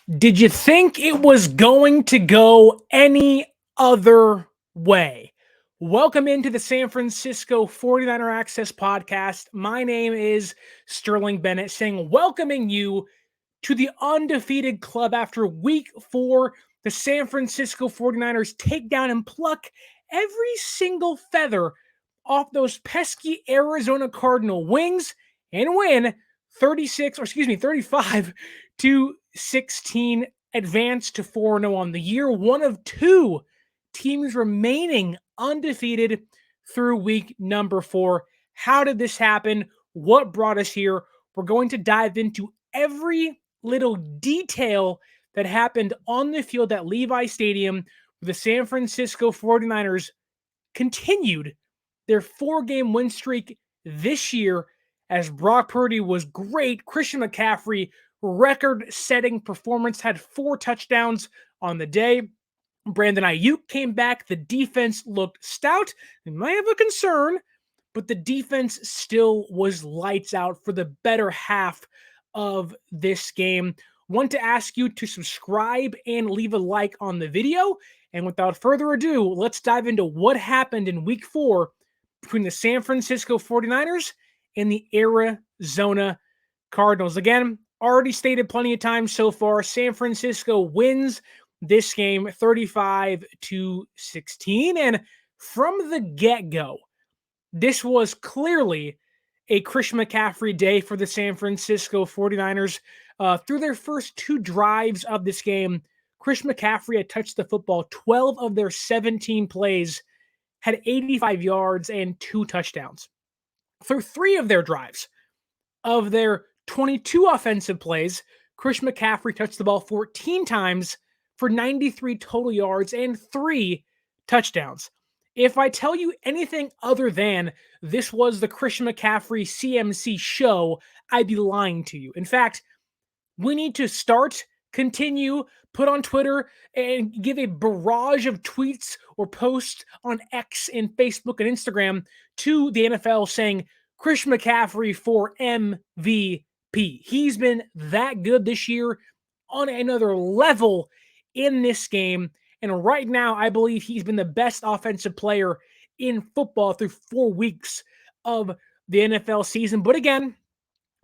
Did you think it was going to go any other way? Welcome into the San Francisco 49er Access Podcast. My name is Sterling Bennett, welcoming you to the undefeated club after week 4. The San Francisco 49ers take down and pluck every single feather off those pesky Arizona Cardinal wings and win 35 to 16, advance to 4-0 on the year. One of two teams remaining undefeated through week number 4. How did this happen? What brought us here? We're going to dive into every little detail that happened on the field at Levi Stadium, where the San Francisco 49ers continued their 4-game win streak this year, as Brock Purdy was great. Christian McCaffrey, record-setting performance, had 4 touchdowns on the day. Brandon Aiyuk came back. The defense looked stout. They might have a concern, but the defense still was lights out for the better half of this game. Want to ask you to subscribe and leave a like on the video. And without further ado, let's dive into what happened in week 4 between the San Francisco 49ers and the Arizona Cardinals. Again, already stated plenty of times so far, San Francisco wins this game 35 to 16. And from the get-go, this was clearly a Christian McCaffrey day for the San Francisco 49ers. Through their first 2 drives of this game, Christian McCaffrey had touched the football 12 of their 17 plays, had 85 yards and 2 touchdowns. Through 3 of their drives, of their 22 offensive plays, Christian McCaffrey touched the ball 14 times for 93 total yards and 3 touchdowns. If I tell you anything other than this was the Christian McCaffrey CMC show, I'd be lying to you. In fact, we need to continue, put on Twitter, and give a barrage of tweets or posts on X and Facebook and Instagram to the NFL saying Christian McCaffrey for MVP. He's been that good this year, on another level in this game. And right now, I believe he's been the best offensive player in football through 4 weeks of the NFL season. But again,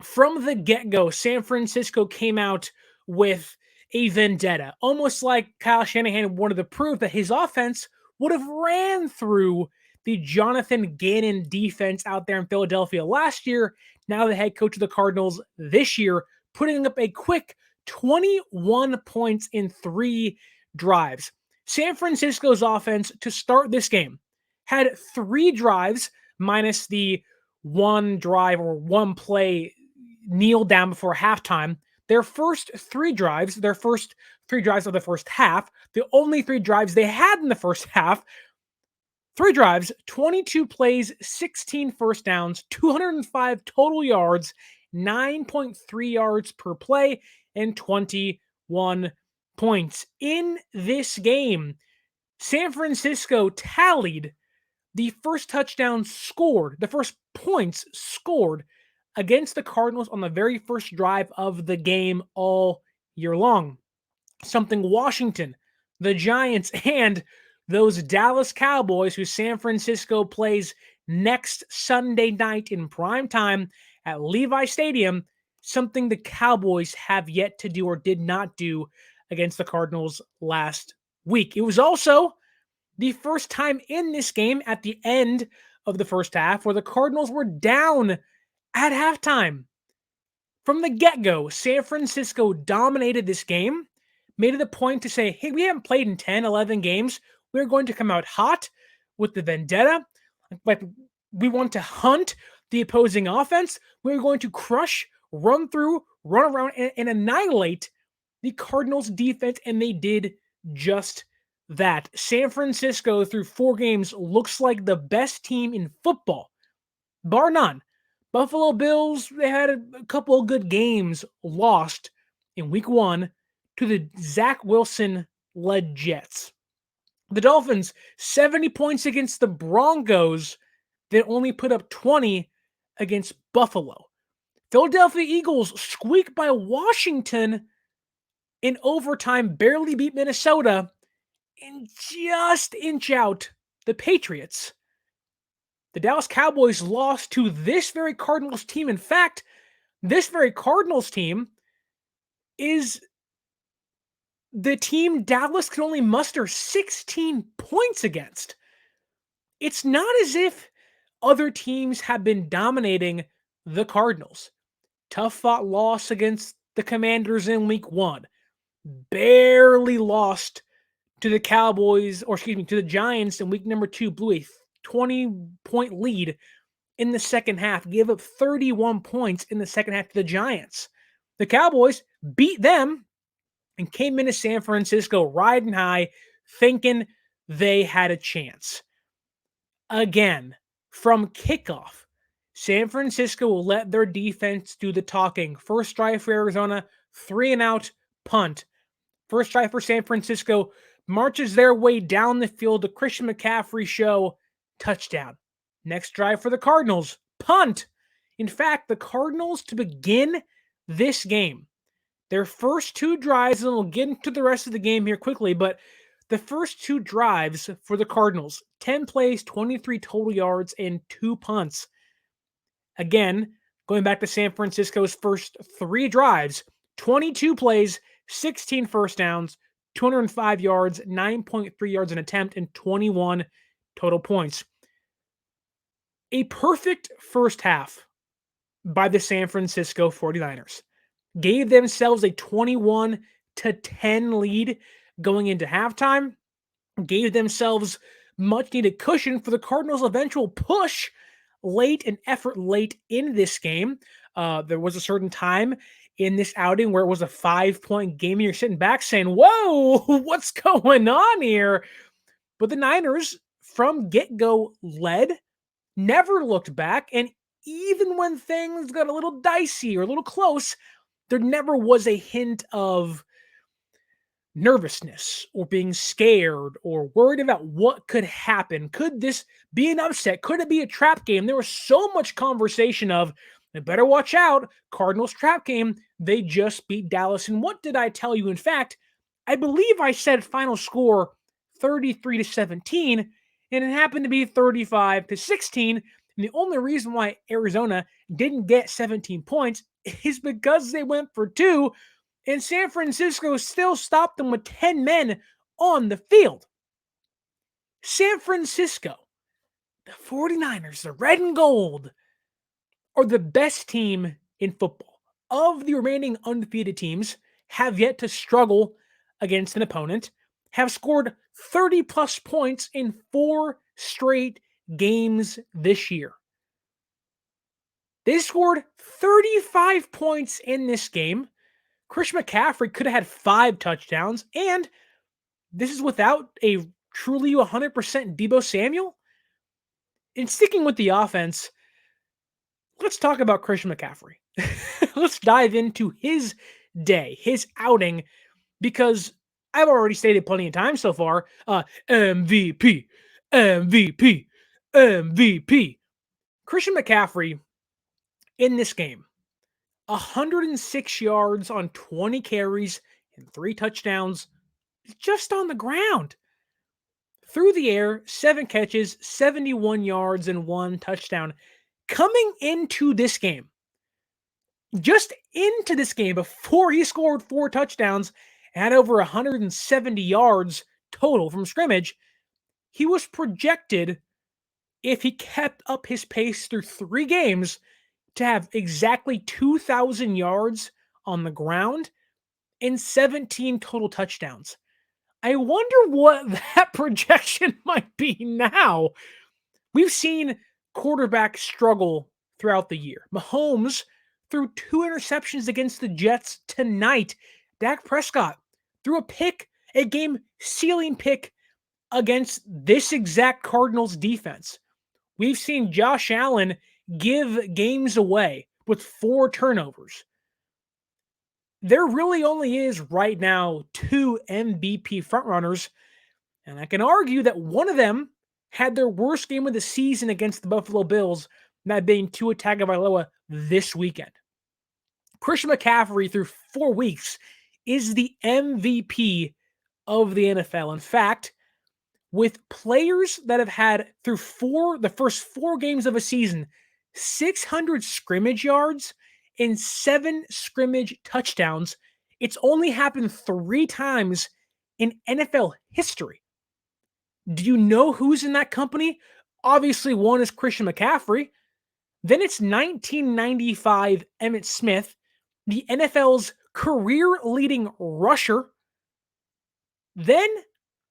from the get-go, San Francisco came out with a vendetta, almost like Kyle Shanahan wanted to prove that his offense would have ran through the Jonathan Gannon defense out there in Philadelphia last year. Now the head coach of the Cardinals this year, putting up a quick 21 points in 3 drives. San Francisco's offense to start this game had 3 drives minus the 1 drive or 1 play kneel down before halftime. Their first 3 drives of the first half, the only 3 drives they had in the first half, 3 drives, 22 plays, 16 first downs, 205 total yards, 9.3 yards per play, and 21 points. In this game, San Francisco tallied the first touchdown scored, the first points scored against the Cardinals on the very first drive of the game all year long. Something Washington, the Giants, and those Dallas Cowboys, who San Francisco plays next Sunday night in prime time at Levi Stadium, something the Cowboys have yet to do or did not do against the Cardinals last week. It was also the first time in this game at the end of the first half where the Cardinals were down at halftime. From the get-go, San Francisco dominated this game, made it a point to say, hey, we haven't played in 10, 11 games. We're going to come out hot with the vendetta. Like, we want to hunt the opposing offense. We're going to crush, run through, run around, and annihilate the Cardinals defense, and they did just that. San Francisco, through 4 games, looks like the best team in football, bar none. Buffalo Bills, they had a couple of good games, lost in week 1 to the Zach Wilson-led Jets. The Dolphins, 70 points against the Broncos, that only put up 20 against Buffalo. Philadelphia Eagles squeak by Washington in overtime, barely beat Minnesota, and just inch out the Patriots. The Dallas Cowboys lost to this very Cardinals team. In fact, this very Cardinals team is the team Dallas could only muster 16 points against. It's not as if other teams have been dominating the Cardinals. Tough fought loss against the Commanders in week 1. Barely lost to the Cowboys, to the Giants in week number 2. Blew a 20-point lead in the second half. Gave up 31 points in the second half to the Giants. The Cowboys beat them and came into San Francisco riding high, thinking they had a chance. Again, from kickoff, San Francisco will let their defense do the talking. First drive for Arizona, 3-and-out, punt. First drive for San Francisco, marches their way down the field to Christian McCaffrey show, touchdown. Next drive for the Cardinals, punt. In fact, the Cardinals, to begin this game, their first 2 drives, and we'll get into the rest of the game here quickly, but the first 2 drives for the Cardinals, 10 plays, 23 total yards, and 2 punts. Again, going back to San Francisco's first 3 drives, 22 plays, 16 first downs, 205 yards, 9.3 yards an attempt, and 21 total points. A perfect first half by the San Francisco 49ers. Gave themselves a 21-10 lead going into halftime. Gave themselves much-needed cushion for the Cardinals' eventual push late in this game. There was a certain time in this outing where it was a 5-point game, and you're sitting back saying, whoa, what's going on here? But the Niners, from get-go, led, never looked back, and even when things got a little dicey or a little close, there never was a hint of nervousness or being scared or worried about what could happen. Could this be an upset? Could it be a trap game? There was so much conversation of, they better watch out, Cardinals trap game. They just beat Dallas. And what did I tell you? In fact, I believe I said final score 33-17, and it happened to be 35-16. And the only reason why Arizona didn't get 17 points is because they went for 2, and San Francisco still stopped them with 10 men on the field. San Francisco, the 49ers, the red and gold, are the best team in football. Of the remaining undefeated teams, have yet to struggle against an opponent, have scored 30-plus points in 4 straight games this year. They scored 35 points in this game. Christian McCaffrey could have had 5 touchdowns, and this is without a truly 100% Deebo Samuel. And sticking with the offense, let's talk about Christian McCaffrey. Let's dive into his day, his outing, because I've already stated plenty of times so far, MVP, MVP, MVP. Christian McCaffrey in this game, 106 yards on 20 carries and 3 touchdowns just on the ground. Through the air, 7 catches, 71 yards, and 1 touchdown. Coming into this game, just into this game, before he scored 4 touchdowns and had over 170 yards total from scrimmage, he was projected, if he kept up his pace through 3 games, to have exactly 2,000 yards on the ground and 17 total touchdowns. I wonder what that projection might be now. We've seen quarterbacks struggle throughout the year. Mahomes threw 2 interceptions against the Jets tonight. Dak Prescott threw a pick, a game-sealing pick against this exact Cardinals defense. We've seen Josh Allen give games away with 4 turnovers. There really only is right now 2 MVP frontrunners, and I can argue that one of them had their worst game of the season against the Buffalo Bills, that being Tua Tagovailoa this weekend. Christian McCaffrey, through 4 weeks, is the MVP of the NFL. In fact, with players that have had through the first 4 games of a season, 600 scrimmage yards and 7 scrimmage touchdowns, it's only happened 3 times in NFL history. Do you know who's in that company? Obviously, one is Christian McCaffrey. Then it's 1995 Emmitt Smith, the NFL's career-leading rusher. Then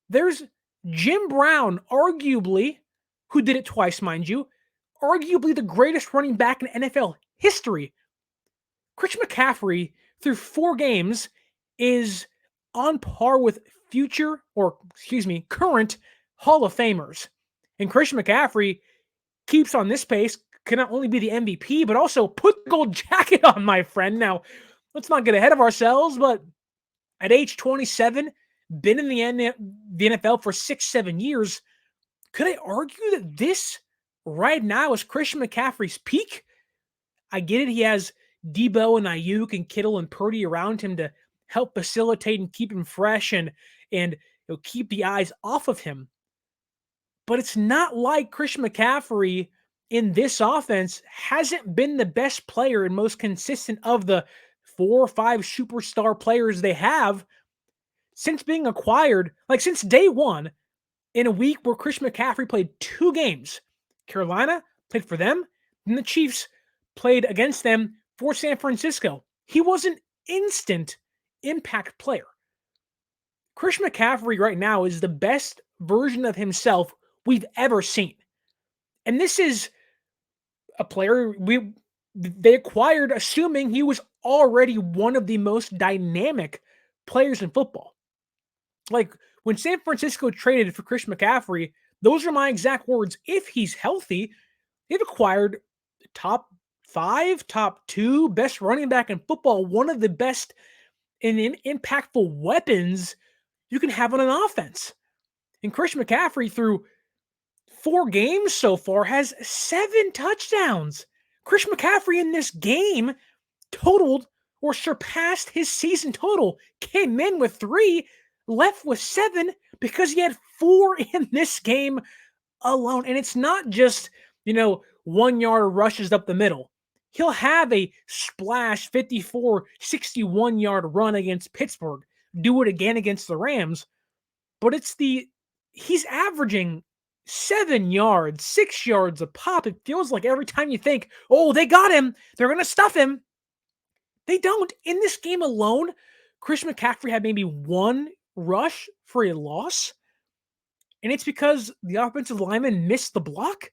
there's Jim Brown, arguably, who did it twice, mind you, arguably the greatest running back in NFL history. Christian McCaffrey, through 4 games, is on par with current Hall of Famers. And Christian McCaffrey keeps on this pace, can not only be the MVP, but also put the gold jacket on, my friend. Now, let's not get ahead of ourselves, but at age 27, been in the NFL for 6-7 years, could I argue that this right now is Christian McCaffrey's peak? I get it. He has Deebo and Aiyuk and Kittle and Purdy around him to help facilitate and keep him fresh and keep the eyes off of him. But it's not like Christian McCaffrey in this offense hasn't been the best player and most consistent of the 4 or 5 superstar players they have since being acquired, like since day one, in a week where Christian McCaffrey played 2 games. Carolina played for them, and the Chiefs played against them for San Francisco. He was an instant impact player. Christian McCaffrey right now is the best version of himself we've ever seen. And this is a player they acquired assuming he was already one of the most dynamic players in football. Like when San Francisco traded for Christian McCaffrey, those are my exact words. If he's healthy, they've acquired top 5, top 2 best running back in football, one of the best and impactful weapons you can have on an offense. And Christian McCaffrey, through 4 games so far, has 7 touchdowns. Christian McCaffrey in this game totaled or surpassed his season total, came in with 3, left with 7 because he had 4 in this game alone. And it's not just, 1-yard rushes up the middle. He'll have a splash 54, 61-yard run against Pittsburgh, do it again against the Rams. But he's averaging 7 yards, 6 yards a pop. It feels like every time you think, oh, they got him, they're going to stuff him. They don't. In this game alone, Christian McCaffrey had maybe 1 rush for a loss, and it's because the offensive lineman missed the block.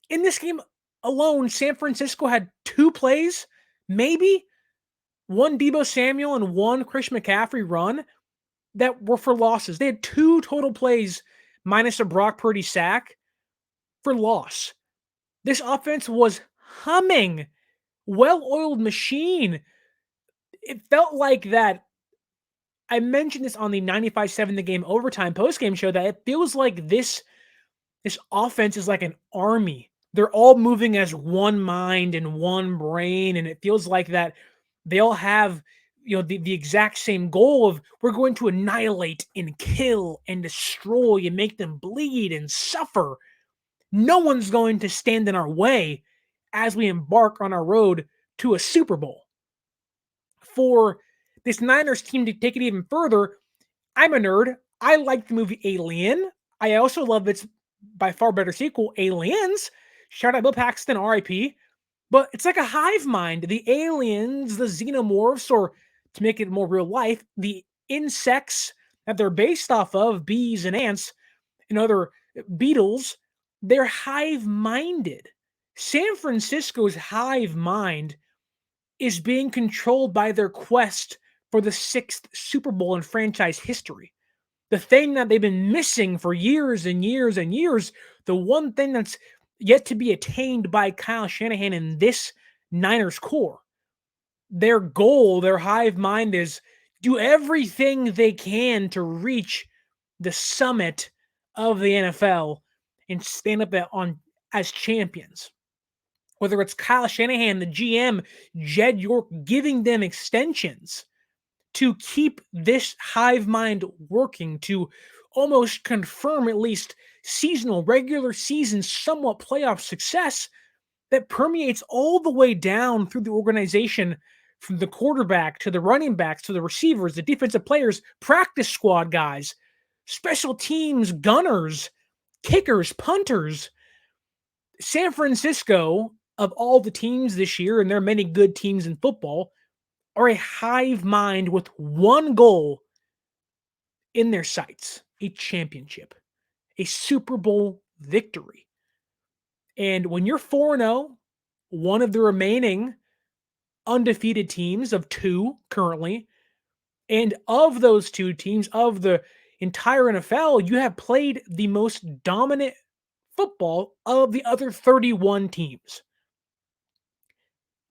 In this game alone, San Francisco had 2 plays, maybe 1 Deebo Samuel and 1 Christian McCaffrey run that were for losses. They had 2 total plays minus a Brock Purdy sack for loss. This offense was humming, well-oiled machine. It felt like that. I mentioned this on the 95-7 The Game overtime postgame show, that it feels like this offense is like an army. They're all moving as one mind and one brain, and it feels like that they all have the exact same goal of, we're going to annihilate and kill and destroy and make them bleed and suffer. No one's going to stand in our way as we embark on our road to a Super Bowl. For this Niners team to take it even further, I'm a nerd. I like the movie Alien. I also love its by far better sequel, Aliens. Shout out Bill Paxton, R.I.P. But it's like a hive mind. The aliens, the xenomorphs, or to make it more real life, the insects that they're based off of, bees and ants and other beetles, they're hive-minded. San Francisco's hive mind is being controlled by their quest for the 6th Super Bowl in franchise history. The thing that they've been missing for years and years and years, the one thing that's yet to be attained by Kyle Shanahan in this Niners core. Their goal, their hive mind, is do everything they can to reach the summit of the NFL and stand up as champions. Whether it's Kyle Shanahan, the GM, Jed York, giving them extensions, to keep this hive mind working, to almost confirm at least seasonal, regular season, somewhat playoff success that permeates all the way down through the organization, from the quarterback to the running backs to the receivers, the defensive players, practice squad guys, special teams, gunners, kickers, punters. San Francisco, of all the teams this year, and there are many good teams in football, are a hive mind with one goal in their sights: a championship, a Super Bowl victory. And when you're 4-0, one of the remaining undefeated teams of two currently, and of those two teams, of the entire NFL, you have played the most dominant football of the other 31 teams.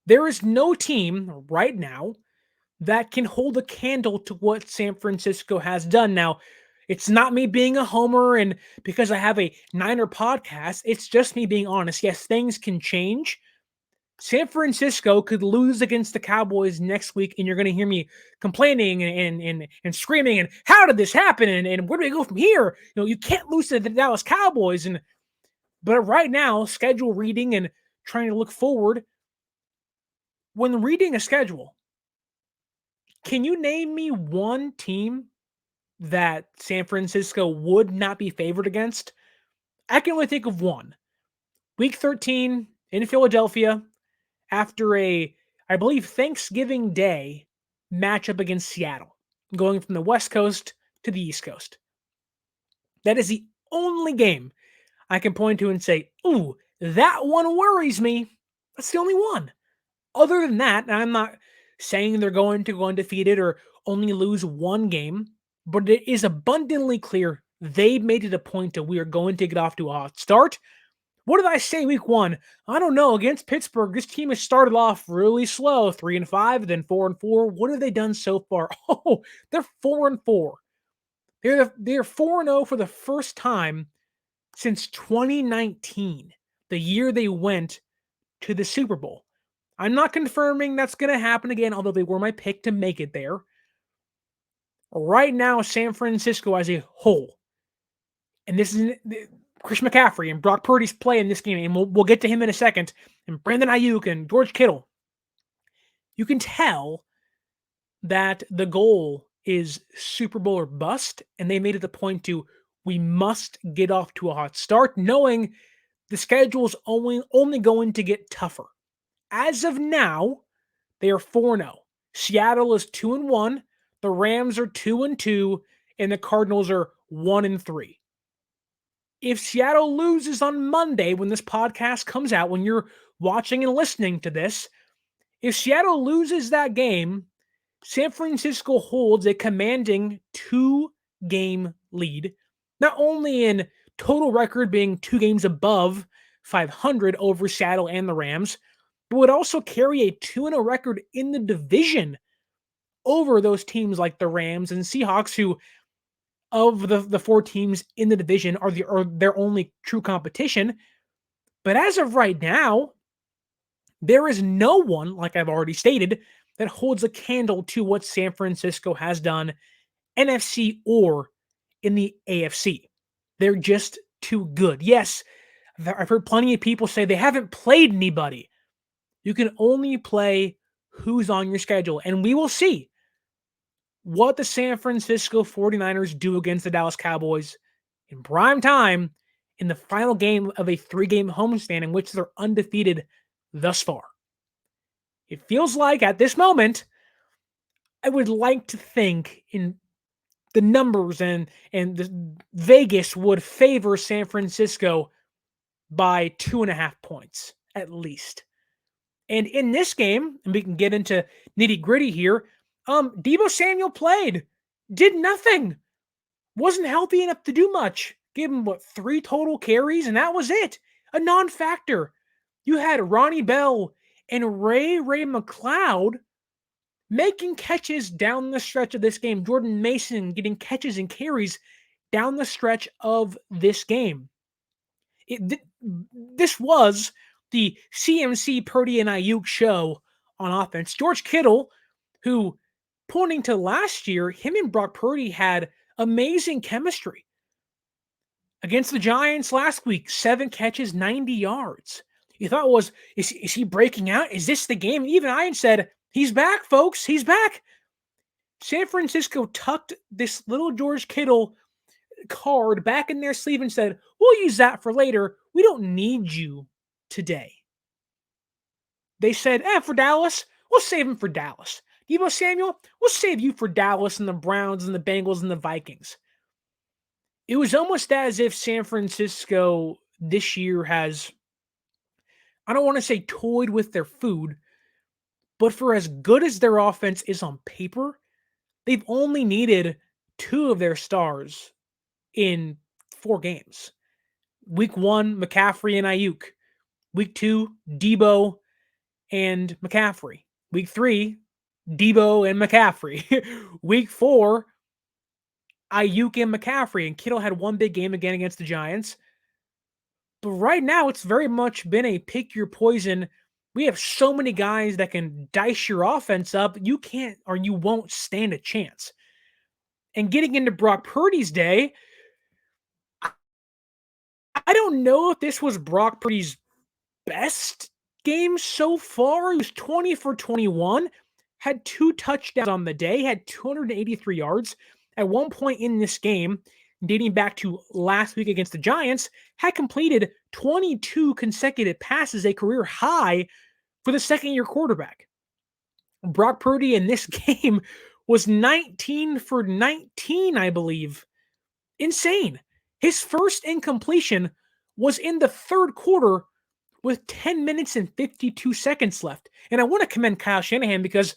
There is no team right now that can hold a candle to what San Francisco has done. Now, it's not me being a homer and because I have a Niner podcast, it's just me being honest. Yes, things can change. San Francisco could lose against the Cowboys next week, and you're going to hear me complaining and screaming, and how did this happen? And where do we go from here? You can't lose to the Dallas Cowboys. But right now, schedule reading and trying to look forward, when reading a schedule, can you name me one team that San Francisco would not be favored against? I can only think of one. Week 13 in Philadelphia, after I believe, Thanksgiving Day matchup against Seattle, going from the West Coast to the East Coast. That is the only game I can point to and say, ooh, that one worries me. That's the only one. Other than that, and I'm not saying they're going to go undefeated or only lose one game, but it is abundantly clear they made it a point that we are going to get off to a hot start. What did I say week one? I don't know. Against Pittsburgh, this team has started off really slow, 3-5, then 4-4. What have they done so far? Oh, they're 4-4. They're 4-0 for the first time since 2019, the year they went to the Super Bowl. I'm not confirming that's going to happen again, although they were my pick to make it there. Right now, San Francisco as a whole, and this is Christian McCaffrey and Brock Purdy's play in this game, and we'll get to him in a second, and Brandon Aiyuk and George Kittle. You can tell that the goal is Super Bowl or bust, and they made it the point to, we must get off to a hot start, knowing the schedule's only going to get tougher. As of now, they are 4-0. Seattle is 2-1, the Rams are 2-2, and the Cardinals are 1-3. If Seattle loses on Monday, when this podcast comes out, when you're watching and listening to this, if Seattle loses that game, San Francisco holds a commanding 2-game lead, not only in total record being 2 games above 500 over Seattle and the Rams, but would also carry a 2-0 record in the division over those teams like the Rams and Seahawks, who, of the 4 teams in the division, are their only true competition. But as of right now, there is no one, like I've already stated, that holds a candle to what San Francisco has done, NFC or in the AFC. They're just too good. Yes, I've heard plenty of people say they haven't played anybody. You can only play who's on your schedule, and we will see what the San Francisco 49ers do against the Dallas Cowboys in prime time in the final game of a 3-game homestand in which they're undefeated thus far. It feels like at this moment, I would like to think in the numbers and the Vegas would favor San Francisco by 2.5 points at least. And in this game, and we can get into nitty gritty here, Deebo Samuel played, did nothing, wasn't healthy enough to do much. Gave him 3 total carries, and that was it. A non-factor. You had Ronnie Bell and Ray McLeod making catches down the stretch of this game. Jordan Mason getting catches and carries down the stretch of this game. This was the CMC, Purdy, and Aiyuk show on offense. George Kittle, who pointing to last year, him and Brock Purdy had amazing chemistry. Against the Giants last week, 7 catches, 90 yards. You thought is he breaking out? Is this the game? Even I had said, he's back, folks. He's back. San Francisco tucked this little George Kittle card back in their sleeve and said, we'll use that for later. We don't need you today. They said, for Dallas, we'll save him for Dallas. Deebo Samuel, we'll save you for Dallas and the Browns and the Bengals and the Vikings. It was almost as if San Francisco this year has, I don't want to say toyed with their food, but for as good as their offense is on paper, they've only needed 2 of their stars in 4 games. Week 1, McCaffrey and Aiyuk. Week 2, Deebo and McCaffrey. Week 3, Deebo and McCaffrey. Week 4, Aiyuk and McCaffrey. And Kittle had 1 big game again against the Giants. But right now, it's very much been a pick your poison. We have so many guys that can dice your offense up. You can't or you won't stand a chance. And getting into Brock Purdy's day, I don't know if this was Brock Purdy's best game so far. He was 20 for 21, had 2 touchdowns on the day, had 283 yards. At one point in this game, dating back to last week against the Giants, had completed 22 consecutive passes, a career high for the second-year quarterback. Brock Purdy in this game was 19 for 19, I believe. Insane. His first incompletion was in the third quarter with 10 minutes and 52 seconds left. And I want to commend Kyle Shanahan because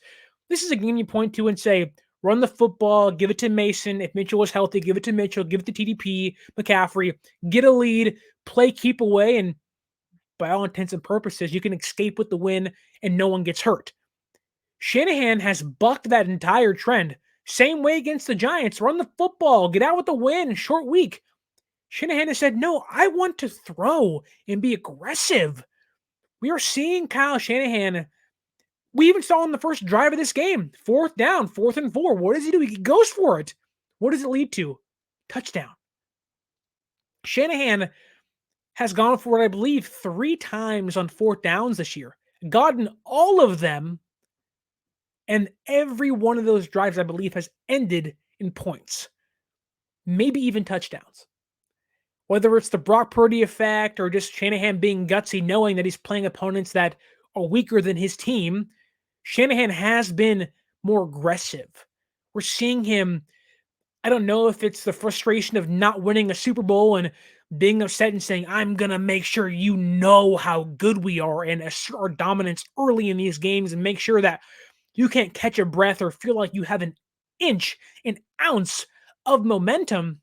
this is a game you point to and say, run the football, give it to Mason. If Mitchell was healthy, give it to Mitchell, give it to TDP, McCaffrey, get a lead, play keep away, and by all intents and purposes, you can escape with the win and no one gets hurt. Shanahan has bucked that entire trend. Same way against the Giants. Run the football, get out with the win, short week. Shanahan has said, no, I want to throw and be aggressive. We are seeing Kyle Shanahan. We even saw in the first drive of this game, 4th down, 4th and 4. What does he do? He goes for it. What does it lead to? Touchdown. Shanahan has gone for it, I believe, 3 times on 4th downs this year. Gotten all of them. And every one of those drives, I believe, has ended in points. Maybe even touchdowns. Whether it's the Brock Purdy effect or just Shanahan being gutsy, knowing that he's playing opponents that are weaker than his team, Shanahan has been more aggressive. We're seeing him, I don't know if it's the frustration of not winning a Super Bowl and being upset and saying, I'm going to make sure you know how good we are and assert our dominance early in these games and make sure that you can't catch a breath or feel like you have an ounce of momentum.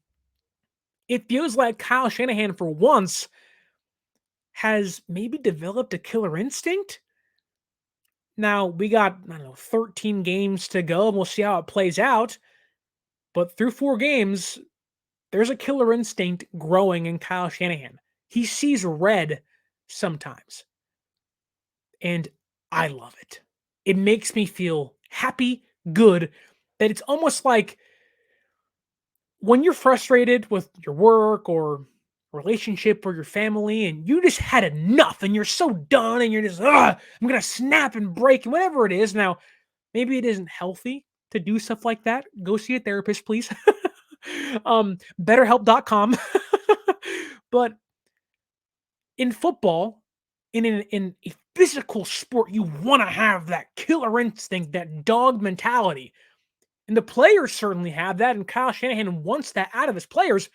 It feels like Kyle Shanahan, for once, has maybe developed a killer instinct. Now, we got, 13 games to go, and we'll see how it plays out. But through 4 games, there's a killer instinct growing in Kyle Shanahan. He sees red sometimes. And I love it. It makes me feel happy, good, that it's almost like when you're frustrated with your work or relationship or your family and you just had enough and you're so done and you're just, I'm going to snap and break and whatever it is. Now, maybe it isn't healthy to do stuff like that. Go see a therapist, please. BetterHelp.com. But in football, in a physical sport, you want to have that killer instinct, that dog mentality. And the players certainly have that, and Kyle Shanahan wants that out of his players.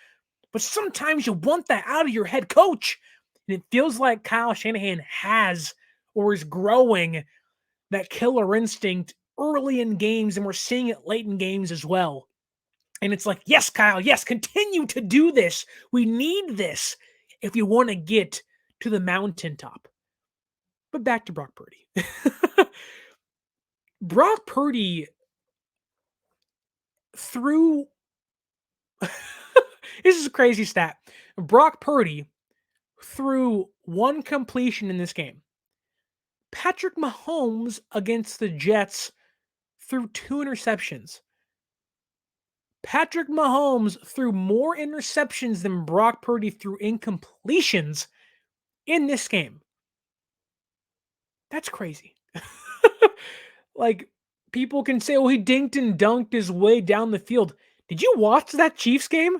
But sometimes you want that out of your head coach. And it feels like Kyle Shanahan has or is growing that killer instinct early in games, and we're seeing it late in games as well. And it's like, yes, Kyle, yes, continue to do this. We need this if you want to get to the mountaintop. But back to Brock Purdy. Brock Purdy threw... This is a crazy stat. Brock Purdy threw 1 completion in this game. Patrick Mahomes against the Jets threw 2 interceptions. Patrick Mahomes threw more interceptions than Brock Purdy threw incompletions in this game. That's crazy. Like, people can say, well, he dinked and dunked his way down the field. Did you watch that Chiefs game?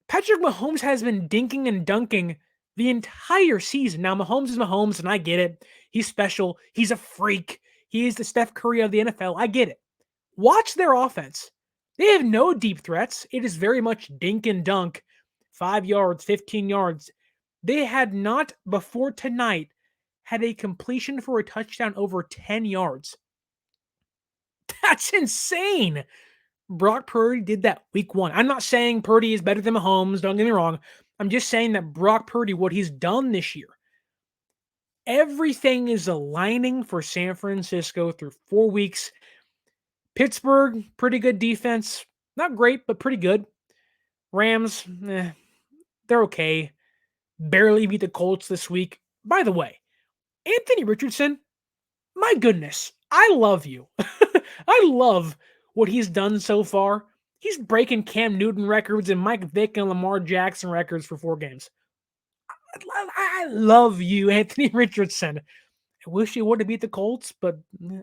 Patrick Mahomes has been dinking and dunking the entire season. Now, Mahomes is Mahomes, and I get it. He's special. He's a freak. He is the Steph Curry of the NFL. I get it. Watch their offense. They have no deep threats. It is very much dink and dunk, 5 yards, 15 yards. They had not, before tonight, had a completion for a touchdown over 10 yards. That's insane. Brock Purdy did that week 1. I'm not saying Purdy is better than Mahomes. Don't get me wrong. I'm just saying that Brock Purdy, what he's done this year, everything is aligning for San Francisco through 4 weeks. Pittsburgh, pretty good defense. Not great, but pretty good. Rams, they're okay. Barely beat the Colts this week. By the way, Anthony Richardson, my goodness, I love you. I love what he's done so far. He's breaking Cam Newton records and Mike Vick and Lamar Jackson records for 4 games. I love you, Anthony Richardson. I wish he would have beat the Colts,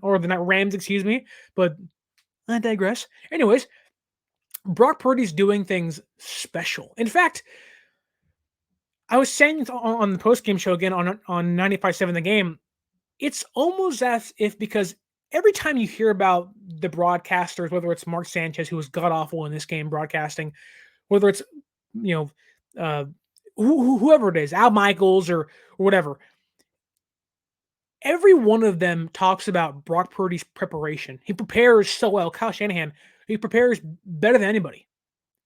or the Rams, excuse me, but I digress. Anyways, Brock Purdy's doing things special. In fact, I was saying on the postgame show again on 95.7 The Game, it's almost as if, because every time you hear about the broadcasters, whether it's Mark Sanchez, who was god-awful in this game broadcasting, whether it's, whoever it is, Al Michaels or whatever, every one of them talks about Brock Purdy's preparation. He prepares so well. Kyle Shanahan, he prepares better than anybody.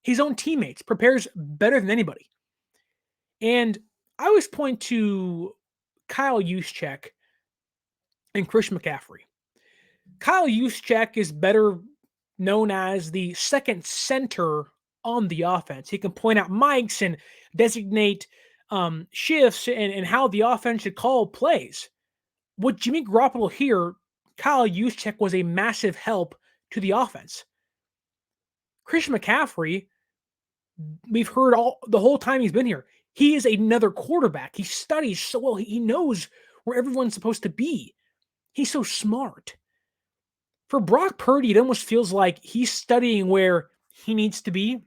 His own teammates prepares better than anybody. And I always point to Kyle Juszczyk and Christian McCaffrey. Kyle Juszczyk is better known as the second center on the offense. He can point out mics and designate shifts and how the offense should call plays. With Jimmy Garoppolo here, Kyle Juszczyk was a massive help to the offense. Christian McCaffrey, we've heard the whole time he's been here, he is another quarterback. He studies so well. He knows where everyone's supposed to be. He's so smart. For Brock Purdy, it almost feels like he's studying where he needs to be,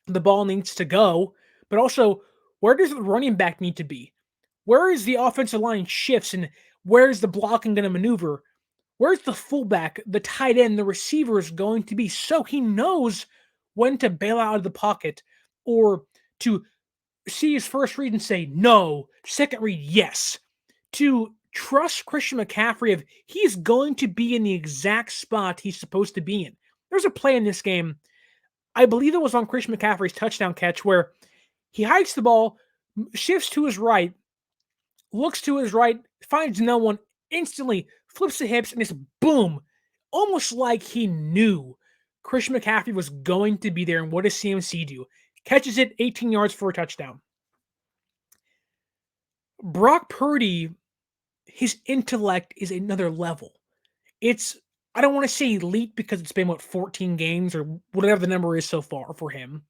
the ball needs to go, but also where does the running back need to be? Where is the offensive line shifts and where is the blocking going to maneuver? Where's the fullback, the tight end, the receivers going to be? So he knows when to bail out of the pocket or to see his first read and say no, second read, yes. To trust Christian McCaffrey if he's going to be in the exact spot he's supposed to be in. There's a play in this game, I believe it was on Christian McCaffrey's touchdown catch, where he hikes the ball, shifts to his right, looks to his right, finds no one, instantly flips the hips, and it's boom. Almost like he knew Christian McCaffrey was going to be there, and what does CMC do? Catches it 18 yards for a touchdown. Brock Purdy, his intellect is another level. I don't want to say elite because it's been, 14 games or whatever the number is so far for him.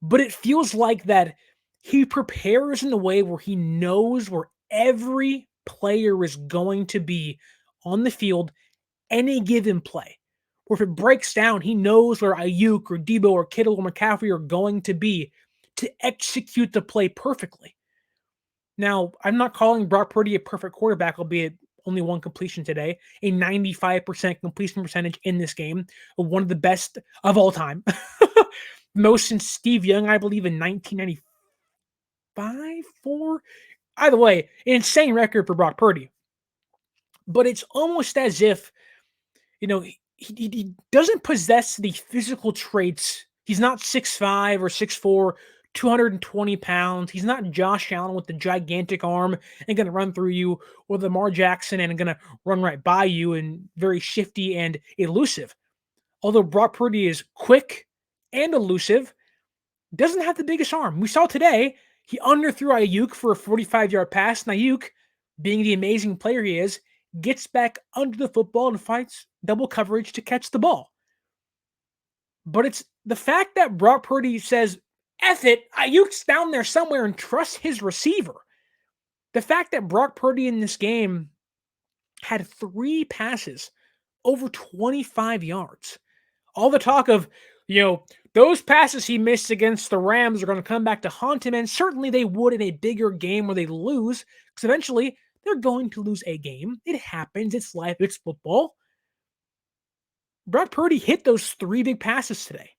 But it feels like that he prepares in a way where he knows where every player is going to be on the field any given play. Or if it breaks down, he knows where Aiyuk or Deebo or Kittle or McCaffrey are going to be to execute the play perfectly. Now, I'm not calling Brock Purdy a perfect quarterback, albeit only one completion today, a 95% completion percentage in this game, one of the best of all time. Most since Steve Young, I believe, in 1995, 4. Either way, an insane record for Brock Purdy. But it's almost as if, he doesn't possess the physical traits. He's not 6'5" or 6'4", 220 pounds. He's not Josh Allen with the gigantic arm and going to run through you, or Lamar Jackson and going to run right by you and very shifty and elusive. Although Brock Purdy is quick and elusive, doesn't have the biggest arm. We saw today, he underthrew Aiyuk for a 45-yard pass, and Aiyuk, being the amazing player he is, gets back under the football and fights double coverage to catch the ball. But it's the fact that Brock Purdy says, F it, Aiyuk's down there somewhere and trusts his receiver. The fact that Brock Purdy in this game had 3 passes over 25 yards. All the talk of, those passes he missed against the Rams are going to come back to haunt him, and certainly they would in a bigger game where they lose, because eventually they're going to lose a game. It happens. It's life. It's football. Brock Purdy hit those 3 big passes today.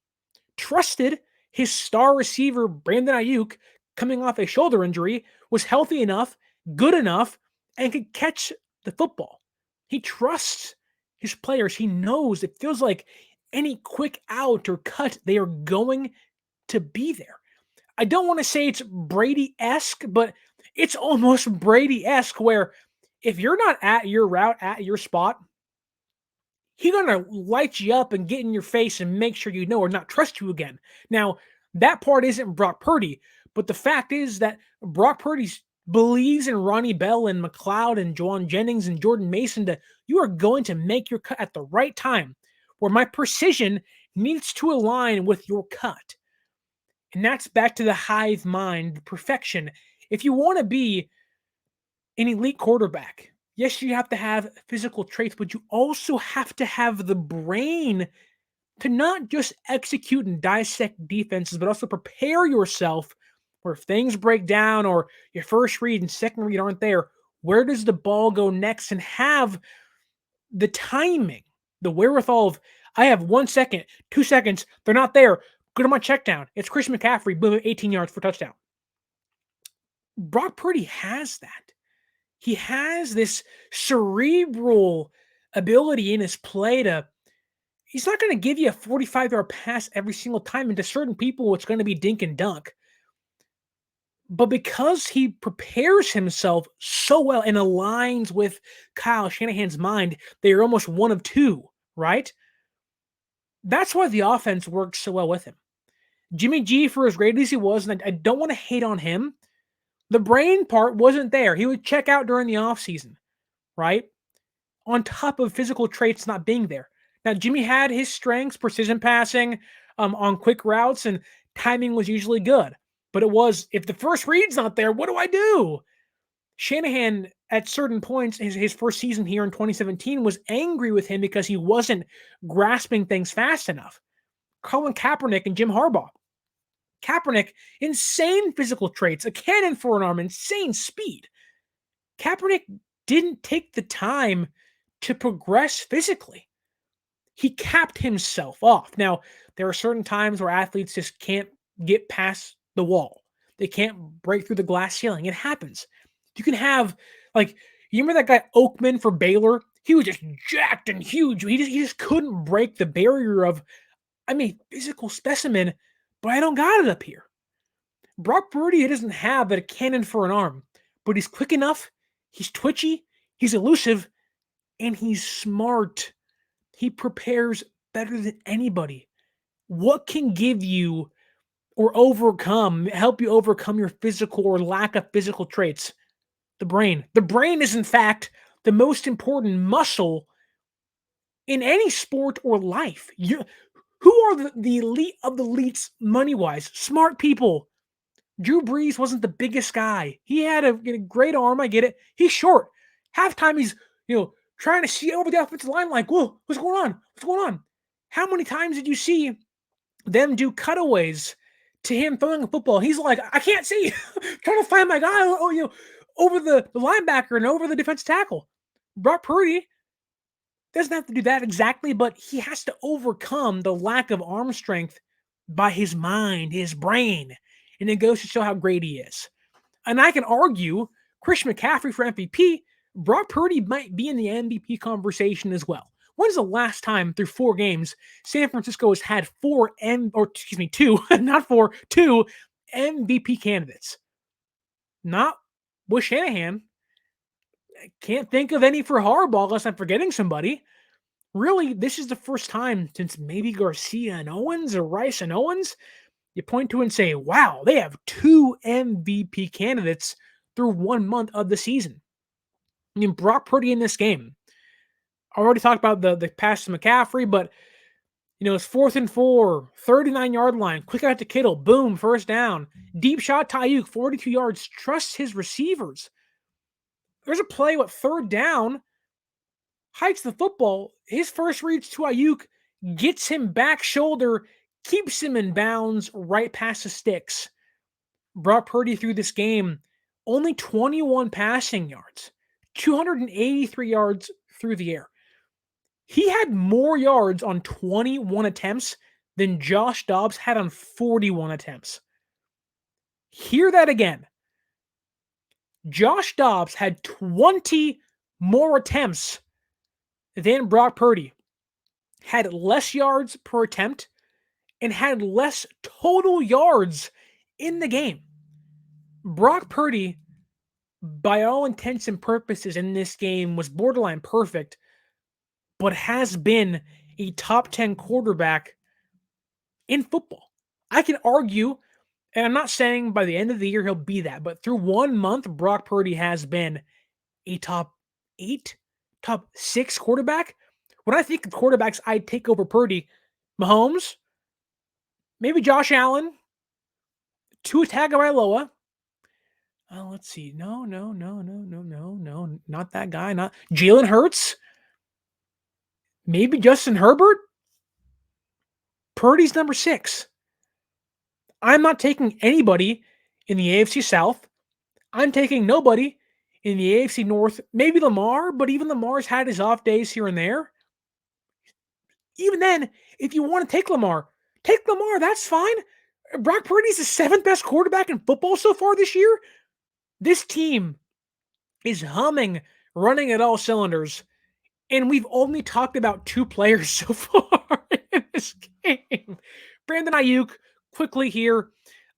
Trusted his star receiver, Brandon Aiyuk, coming off a shoulder injury, was healthy enough, good enough, and could catch the football. He trusts his players. He knows it feels like any quick out or cut, they are going to be there. I don't want to say it's Brady-esque, but it's almost Brady-esque where if you're not at your route, at your spot, he's going to light you up and get in your face and make sure you know or not trust you again. Now, that part isn't Brock Purdy, but the fact is that Brock Purdy believes in Ronnie Bell and McLeod and Juwan Jennings and Jordan Mason that you are going to make your cut at the right time, where my precision needs to align with your cut. And that's back to the hive mind, perfection. If you want to be an elite quarterback, yes, you have to have physical traits, but you also have to have the brain to not just execute and dissect defenses, but also prepare yourself where if things break down or your first read and second read aren't there, where does the ball go next? And have the timing, the wherewithal of, I have 1 second, 2 seconds, they're not there. Go to my check down. It's Christian McCaffrey, boom, 18 yards for touchdown. Brock Purdy has that. He has this cerebral ability in his play to, he's not going to give you a 45-yard pass every single time. And to certain people, it's going to be dink and dunk. But because he prepares himself so well and aligns with Kyle Shanahan's mind, they are almost one of two, right? That's why the offense works so well with him. Jimmy G, for as great as he was, and I don't want to hate on him, the brain part wasn't there. He would check out during the offseason, right? On top of physical traits not being there. Now, Jimmy had his strengths, precision passing on quick routes, and timing was usually good. But it was, if the first read's not there, what do I do? Shanahan, at certain points, his first season here in 2017, was angry with him because he wasn't grasping things fast enough. Colin Kaepernick and Jim Harbaugh. Kaepernick, insane physical traits, a cannon for an arm, insane speed. Kaepernick didn't take the time to progress physically. He capped himself off. Now, there are certain times where athletes just can't get past the wall. They can't break through the glass ceiling. It happens. You can have, you remember that guy Oakman for Baylor? He was just jacked and huge. He just couldn't break the barrier of, I'm a physical specimen, but I don't got it up here. Brock Purdy doesn't have a cannon for an arm, but he's quick enough, he's twitchy, he's elusive, and he's smart. He prepares better than anybody. What can give you or help you overcome your physical or lack of physical traits? The brain. The brain is, in fact, the most important muscle in any sport or life. Who are the elite of the elites money-wise? Smart people. Drew Brees wasn't the biggest guy. He had a great arm, I get it. He's short. Halftime, he's, trying to see over the offensive line like, whoa, what's going on? What's going on? How many times did you see them do cutaways to him throwing a football? He's like, I can't see. Trying to find my guy, over the linebacker and over the defensive tackle. Brock Purdy doesn't have to do that exactly, but he has to overcome the lack of arm strength by his mind, his brain. And it goes to show how great he is. And I can argue Christian McCaffrey for MVP, Brock Purdy might be in the MVP conversation as well. When's the last time through 4 games San Francisco has had 2 MVP candidates? Not with Shanahan. I can't think of any for Harbaugh unless I'm forgetting somebody. Really, this is the first time since maybe Garcia and Owens or Rice and Owens, you point to and say, wow, they have 2 MVP candidates through 1 month of the season. I mean, Brock Purdy in this game. I already talked about the pass to McCaffrey, but it's 4th and 4, 39-yard line, quick out to Kittle, boom, first down. Deep shot to Aiyuk, 42 yards, trusts his receivers. There's a play, 3rd down, hikes the football, his first reach to Aiyuk, gets him back shoulder, keeps him in bounds right past the sticks. Brock Purdy through this game, only 21 passing yards, 283 yards through the air. He had more yards on 21 attempts than Josh Dobbs had on 41 attempts. Hear that again. Josh Dobbs had 20 more attempts than Brock Purdy, had less yards per attempt, and had less total yards in the game. Brock Purdy, by all intents and purposes in this game, was borderline perfect, but has been a top 10 quarterback in football. I can argue, and I'm not saying by the end of the year he'll be that, but through 1 month, Brock Purdy has been a top 8, top 6 quarterback. When I think of quarterbacks I'd take over Purdy, Mahomes, maybe Josh Allen, Tua Tagovailoa. Let's see. No, not that guy. Not Jalen Hurts. Maybe Justin Herbert. Purdy's number 6. I'm not taking anybody in the AFC South. I'm taking nobody in the AFC North. Maybe Lamar, but even Lamar's had his off days here and there. Even then, if you want to take Lamar, that's fine. Brock Purdy's the 7th best quarterback in football so far this year. This team is humming, running at all cylinders, and we've only talked about 2 players so far in this game. Brandon Aiyuk, quickly here.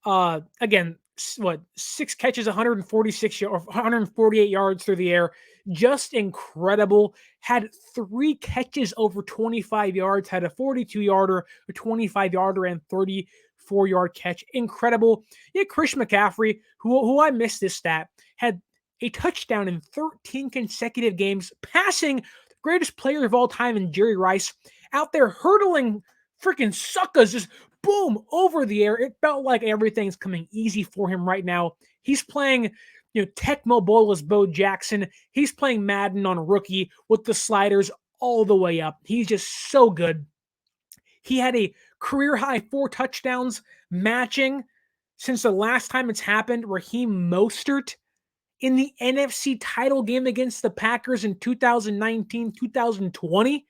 Again, 6 catches, 148 yards through the air. Just incredible. Had 3 catches over 25 yards, had a 42-yarder, a 25-yarder, and 34-yard catch. Incredible. Yeah, Christian McCaffrey, who I missed this stat, had a touchdown in 13 consecutive games, passing the greatest player of all time in Jerry Rice, out there hurdling freaking suckers, just boom, over the air. It felt like everything's coming easy for him right now. He's playing, Tecmo Bowl as Bo Jackson. He's playing Madden on a rookie with the sliders all the way up. He's just so good. He had a career high 4 touchdowns, matching since the last time it's happened, Raheem Mostert in the NFC title game against the Packers in 2019, 2020. I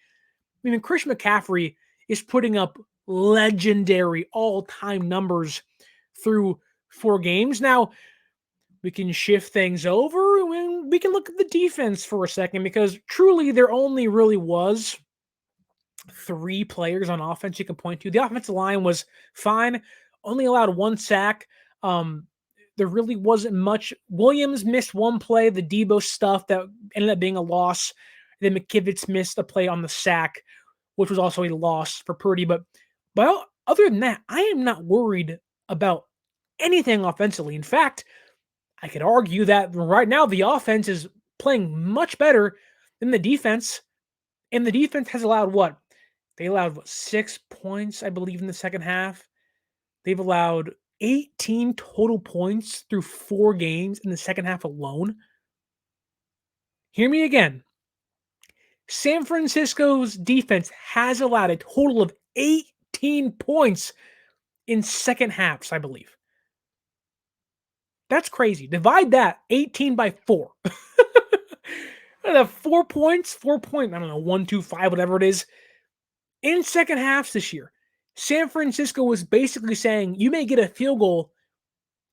mean, Christian McCaffrey is putting up legendary all-time numbers through 4 games. Now, we can shift things over and we can look at the defense for a second, because truly there only really was 3 players on offense you can point to. The offensive line was fine, only allowed 1 sack. There really wasn't much. Williams missed 1 play, the Deebo stuff that ended up being a loss. Then McKivitz missed a play on the sack, which was also a loss for Purdy. But other than that, I am not worried about anything offensively. In fact, I could argue that right now the offense is playing much better than the defense. And the defense has allowed what? They allowed 6 points, I believe, in the second half. They've allowed 18 total points through 4 games in the second half alone. Hear me again. San Francisco's defense has allowed a total of 18 points in second halves, I believe. That's crazy. Divide that 18 by 4. 4 points, 4 point, I don't know, 1, 2, 5, whatever it is. In second halves this year, San Francisco was basically saying, you may get a field goal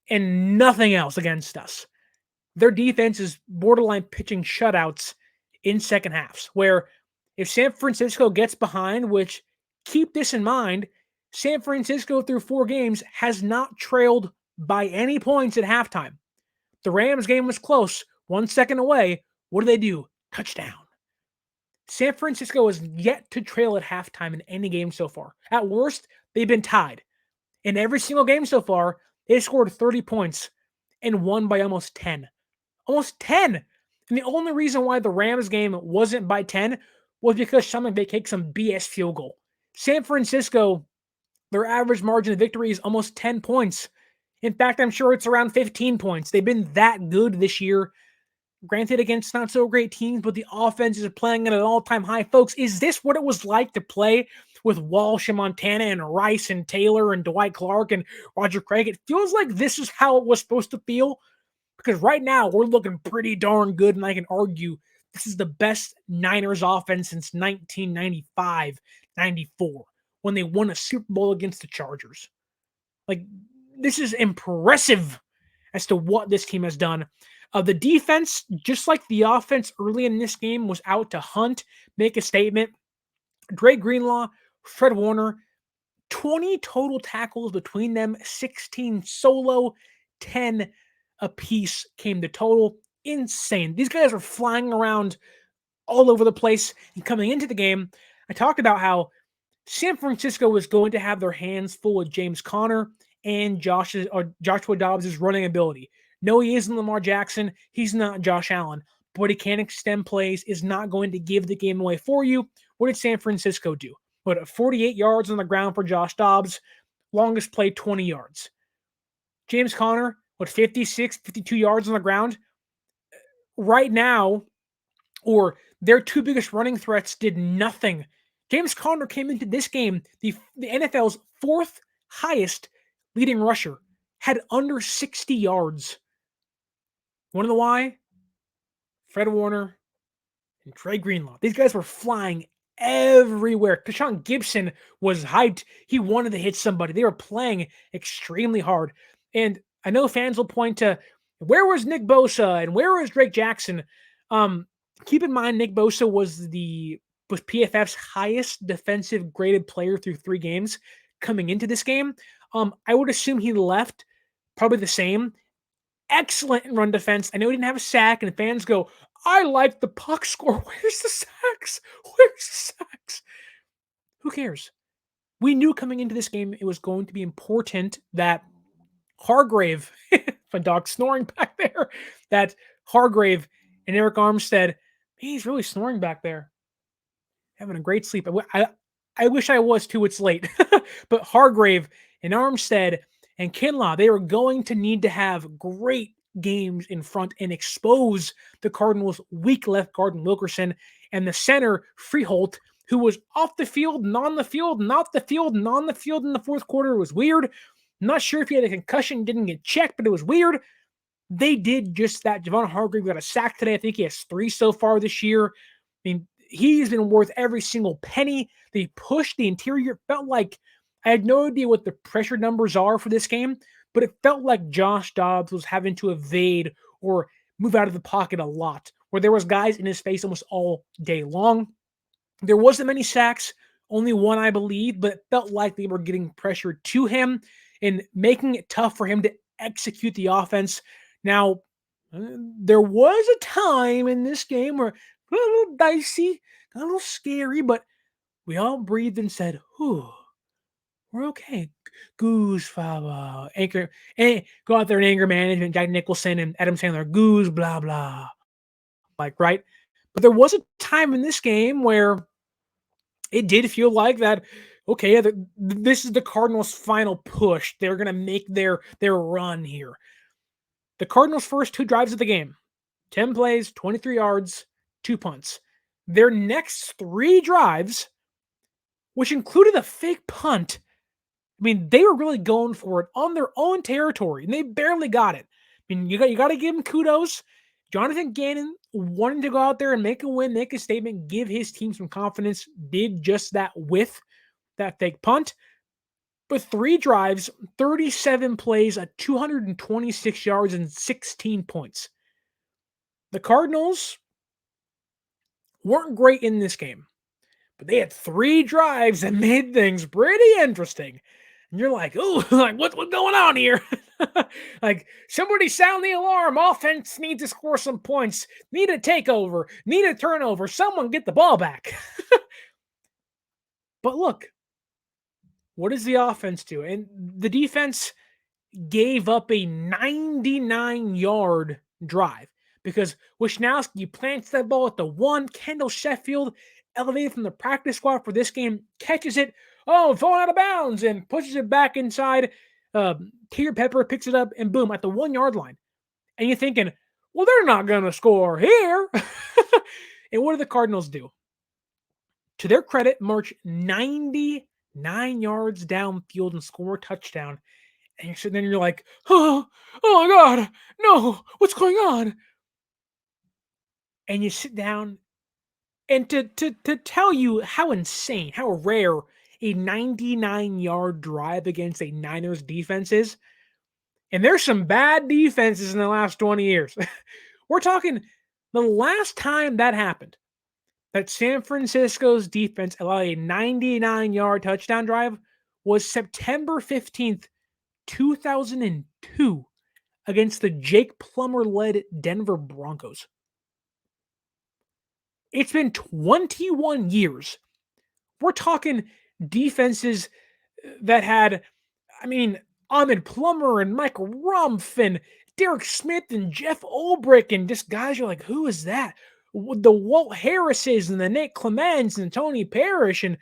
and nothing else against us. Their defense is borderline pitching shutouts in second halves, where if San Francisco gets behind, which, keep this in mind, San Francisco through 4 games has not trailed by any points at halftime. The Rams game was close, 1 second away. What do? Touchdown. San Francisco has yet to trail at halftime in any game so far. At worst, they've been tied. In every single game so far, they scored 30 points and won by almost 10. Almost 10. And the only reason why the Rams game wasn't by 10 was because Sean McVay kicked some BS field goal. San Francisco, their average margin of victory is almost 10 points. In fact, I'm sure it's around 15 points. They've been that good this year. Granted, against not so great teams, but the offense is playing at an all-time high. Folks, is this what it was like to play with Walsh and Montana and Rice and Taylor and Dwight Clark and Roger Craig? It feels like this is how it was supposed to feel, because right now we're looking pretty darn good, and I can argue this is the best Niners offense since 1995, 94, when they won a Super Bowl against the Chargers. Like, this is impressive as to what this team has done. The defense, just like the offense early in this game, was out to hunt, make a statement. Dre Greenlaw, Fred Warner, 20 total tackles between them, 16 solo, 10 apiece came to total. Insane. These guys are flying around all over the place. And coming into the game, I talked about how San Francisco was going to have their hands full with James Conner and Joshua Dobbs' running ability. No, he isn't Lamar Jackson. He's not Josh Allen, but he can extend plays, is not going to give the game away for you. What did San Francisco do? 48 yards on the ground for Josh Dobbs, longest play 20 yards. James Conner, 56, 52 yards on the ground? Right now, or their two biggest running threats did nothing. James Conner came into this game, the NFL's fourth highest leading rusher, had under 60 yards. Want to know why? Fred Warner and Dre Greenlaw. These guys were flying everywhere. Keshawn Gibson was hyped. He wanted to hit somebody. They were playing extremely hard. And I know fans will point to, where was Nick Bosa and where was Drake Jackson? Keep in mind, Nick Bosa was PFF's highest defensive graded player through 3 games coming into this game. I would assume he left probably the same. Excellent in run defense. I know he didn't have a sack, and fans go, I like the puck score. Where's the sacks? Where's the sacks? Who cares? We knew coming into this game it was going to be important that Hargrave, my dog snoring back there, that Hargrave and Eric Armstead, he's really snoring back there. Having a great sleep. I wish I was too. It's late. But Hargrave and Armstead and Kinlaw, they are going to need to have great games in front and expose the Cardinals' weak left guard Wilkerson and the center Freeholt, who was off the field and on the field and off the field and on the field in the fourth quarter. It was weird. I'm not sure if he had a concussion, didn't get checked, but it was weird. They did just that. Javon Hargrave got a sack today. I think he has 3 so far this year. I mean, he's been worth every single penny. They pushed the interior. It felt like, I had no idea what the pressure numbers are for this game, but it felt like Josh Dobbs was having to evade or move out of the pocket a lot, where there was guys in his face almost all day long. There wasn't many sacks, only 1, I believe, but it felt like they were getting pressure to him and making it tough for him to execute the offense. Now, there was a time in this game where a little dicey, a little scary, but we all breathed and said, whew, we're okay. Goose, anchor, go out there and anger management, Jack Nicholson and Adam Sandler, goose, blah, blah. Like, right? But there was a time in this game where it did feel like that, okay, this is the Cardinals' final push. They're going to make their run here. The Cardinals' first 2 drives of the game, 10 plays, 23 yards, 2 punts. Their next 3 drives, which included a fake punt, I mean, they were really going for it on their own territory, and they barely got it. I mean, you got to give them kudos. Jonathan Gannon wanted to go out there and make a win, make a statement, give his team some confidence, did just that with that fake punt. But 3 drives, 37 plays at 226 yards and 16 points. The Cardinals weren't great in this game, but they had 3 drives that made things pretty interesting. And you're like, oh, like what's going on here? Like, somebody sound the alarm. Offense needs to score some points. Need a takeover. Need a turnover. Someone get the ball back. But look, what does the offense do? And the defense gave up a 99-yard drive. I because Wishnowsky plants that ball at the 1. Kendall Sheffield, elevated from the practice squad for this game, catches it. Oh, falling out of bounds and pushes it back inside. Tier Pepper picks it up and boom, at the 1-yard line. And you're thinking, well, they're not going to score here. And what do the Cardinals do? To their credit, march 99 yards downfield and score a touchdown. And you're sitting there and you're like, oh my God, no, what's going on? And you sit down, and to tell you how insane, how rare a 99-yard drive against a Niners defense is, and there's some bad defenses in the last 20 years. We're talking the last time that happened, that San Francisco's defense allowed a 99-yard touchdown drive, was September 15th, 2002, against the Jake Plummer-led Denver Broncos. It's been 21 years. We're talking defenses that had, Ahmed Plummer and Michael Rumpf and Derek Smith and Jeff Ulbrich, and just guys you're like, who is that? The Walt Harrises and the Nick Clements and Tony Parrish and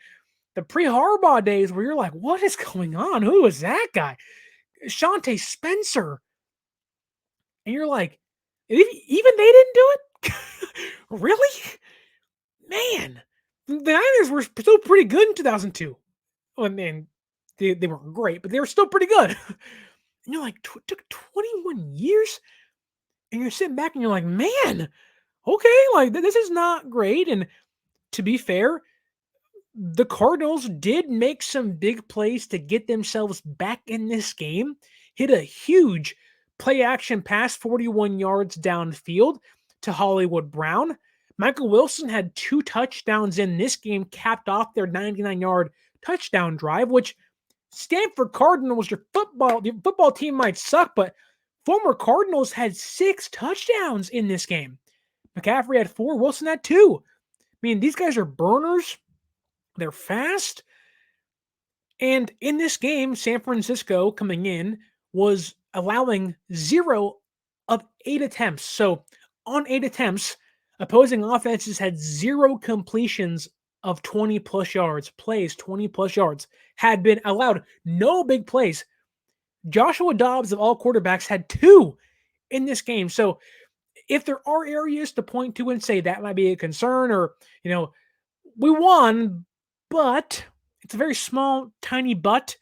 the pre-Harbaugh days where you're like, what is going on? Who is that guy? Shante Spencer. And you're like, even they didn't do it? Really? Man, the Niners were still pretty good in 2002. Well, man, they weren't great, but they were still pretty good. And you're like, took 21 years? And you're sitting back and you're like, man, okay, like this is not great. And to be fair, the Cardinals did make some big plays to get themselves back in this game. Hit a huge play action pass 41 yards downfield to Hollywood Brown. Michael Wilson had 2 touchdowns in this game, capped off their 99-yard touchdown drive, which Stanford Cardinals, your football team might suck, but former Cardinals had 6 touchdowns in this game. McCaffrey had 4, Wilson had 2. I mean, these guys are burners. They're fast. And in this game, San Francisco coming in was allowing 0 of 8 attempts. So on 8 attempts, opposing offenses had 0 completions of 20-plus yards, plays 20-plus yards, had been allowed no big plays. Joshua Dobbs of all quarterbacks had 2 in this game. So if there are areas to point to and say that might be a concern, or, we won, but it's a very small, tiny but.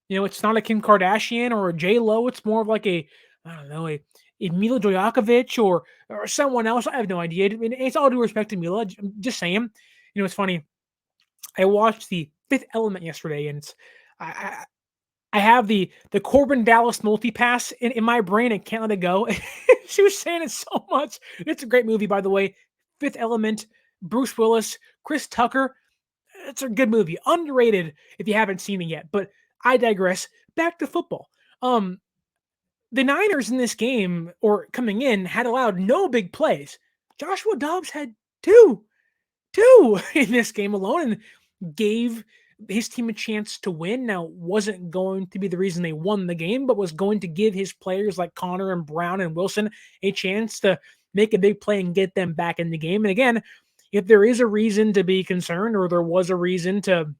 It's not a Kim Kardashian or a J-Lo. It's more of like a Mila Djokovic or someone else. I have no idea. I mean, it's all due respect to Mila. I'm just saying. It's funny. I watched The Fifth Element yesterday, and I have the Corbin Dallas multipass in my brain. I can't let it go. She was saying it so much. It's a great movie, by the way. Fifth Element, Bruce Willis, Chris Tucker. It's a good movie. Underrated if you haven't seen it yet. But I digress. Back to football. The Niners in this game, or coming in, had allowed no big plays. Joshua Dobbs had 2 in this game alone, and gave his team a chance to win. Now, wasn't going to be the reason they won the game, but was going to give his players like Connor and Brown and Wilson a chance to make a big play and get them back in the game. And again, if there is a reason to be concerned, or there was a reason to,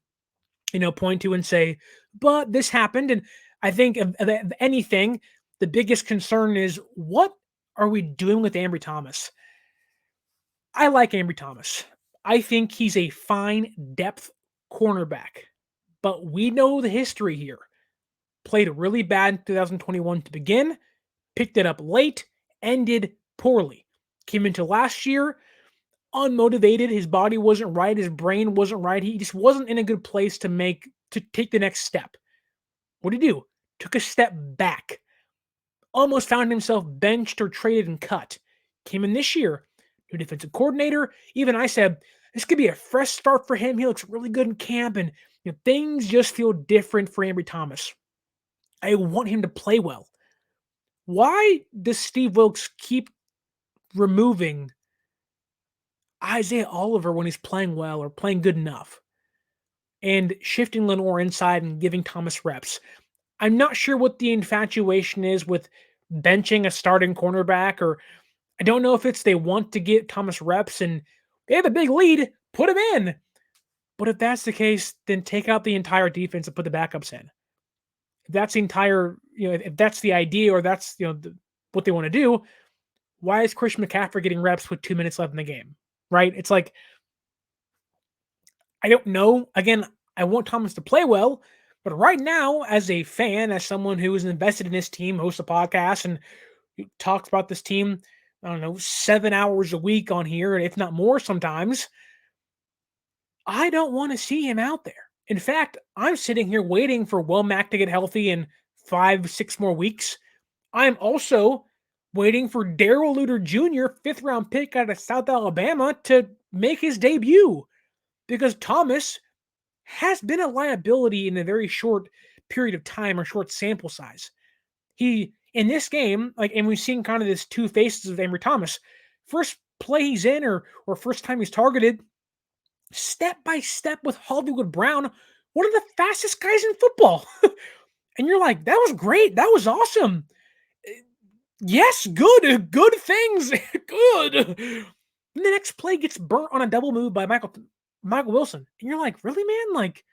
point to and say, but this happened. And I think of anything, the biggest concern is, what are we doing with Ambry Thomas? I like Ambry Thomas. I think he's a fine depth cornerback, but we know the history here. Played really bad in 2021 to begin, picked it up late, ended poorly. Came into last year unmotivated. His body wasn't right. His brain wasn't right. He just wasn't in a good place to take the next step. What did he do? Took a step back. Almost found himself benched or traded and cut. Came in this year, new defensive coordinator. Even I said, this could be a fresh start for him. He looks really good in camp, and things just feel different for Ambry Thomas. I want him to play well. Why does Steve Wilkes keep removing Isaiah Oliver when he's playing well or playing good enough, and shifting Lenore inside and giving Thomas reps? I'm not sure what the infatuation is with benching a starting cornerback, or I don't know if it's they want to get Thomas reps and they have a big lead, put him in. But if that's the case, then take out the entire defense and put the backups in. If that's the entire, if that's the idea or that's, what they want to do, why is Christian McCaffrey getting reps with 2 minutes left in the game? Right? It's like, I don't know. Again, I want Thomas to play well, but right now, as a fan, as someone who is invested in this team, hosts a podcast, and talks about this team, I don't know, 7 hours a week on here, if not more sometimes, I don't want to see him out there. In fact, I'm sitting here waiting for Will Mack to get healthy in 5-6 more weeks. I'm also waiting for Darrell Luter Jr., 5th-round pick out of South Alabama, to make his debut because Thomas has been a liability in a very short period of time or short sample size. He, in this game, and we've seen kind of this two faces of Ambry Thomas. First play he's in or first time he's targeted, step by step with Hollywood Brown, one of the fastest guys in football. And you're like, that was great. That was awesome. Yes, good things. Good. And the next play gets burnt on a double move by Michael Wilson. And you're like, really, man? Like,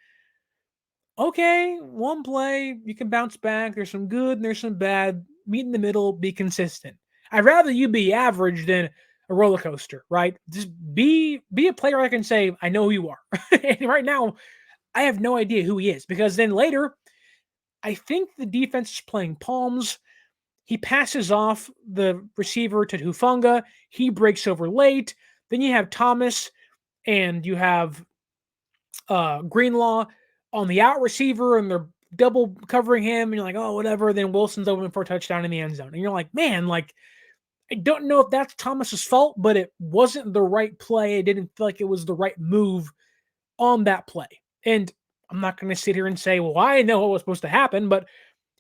okay, one play, you can bounce back. There's some good and there's some bad. Meet in the middle, be consistent. I'd rather you be average than a roller coaster, right? Just be a player I can say, I know who you are. And right now, I have no idea who he is because then later, I think the defense is playing palms. He passes off the receiver to Hufanga. He breaks over late. Then you have Thomas and you have Greenlaw on the out receiver and they're double covering him. And you're like, oh, whatever. Then Wilson's open for a touchdown in the end zone. And you're like, man, like, I don't know if that's Thomas's fault, but it wasn't the right play. I didn't feel like it was the right move on that play. And I'm not going to sit here and say, well, I know what was supposed to happen, but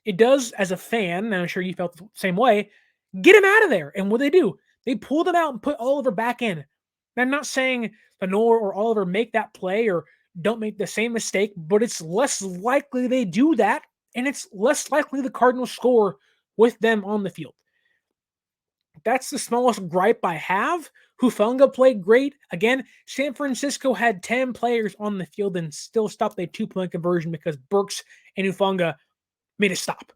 it does, as a fan, and I'm sure you felt the same way, get him out of there. And what do? They pulled him out and put Oliver back in. And I'm not saying Lenore or Oliver make that play or don't make the same mistake, but it's less likely they do that, and it's less likely the Cardinals score with them on the field. That's the smallest gripe I have. Hufanga played great. Again, San Francisco had 10 players on the field and still stopped a 2-point conversion because Burks and Hufanga made a stop.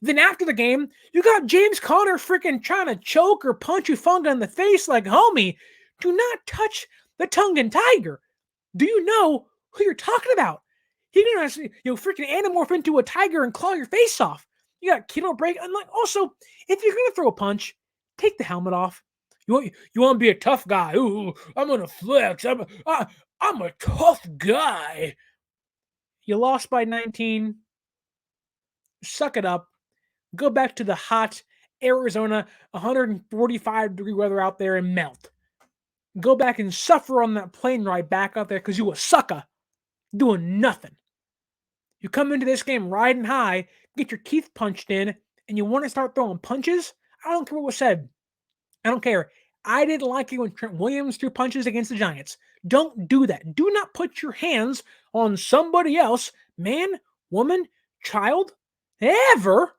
Then after the game, you got James Conner freaking trying to choke or punch Hufanga in the face like, homie, do not touch the Tongan tiger. Do you know who you're talking about? He's going to freaking anamorph into a tiger and claw your face off. You got Kittle break. And like, also, if you're going to throw a punch, take the helmet off. You want to be a tough guy. Ooh, I'm going to flex. I'm a tough guy. You lost by 19. Suck it up. Go back to the hot Arizona, 145-degree weather out there and melt. Go back and suffer on that plane ride back out there because you a sucker doing nothing. You come into this game riding high, get your teeth punched in, and you want to start throwing punches? I don't care what was said. I don't care. I didn't like it when Trent Williams threw punches against the Giants. Don't do that. Do not put your hands on somebody else, man, woman, child, ever.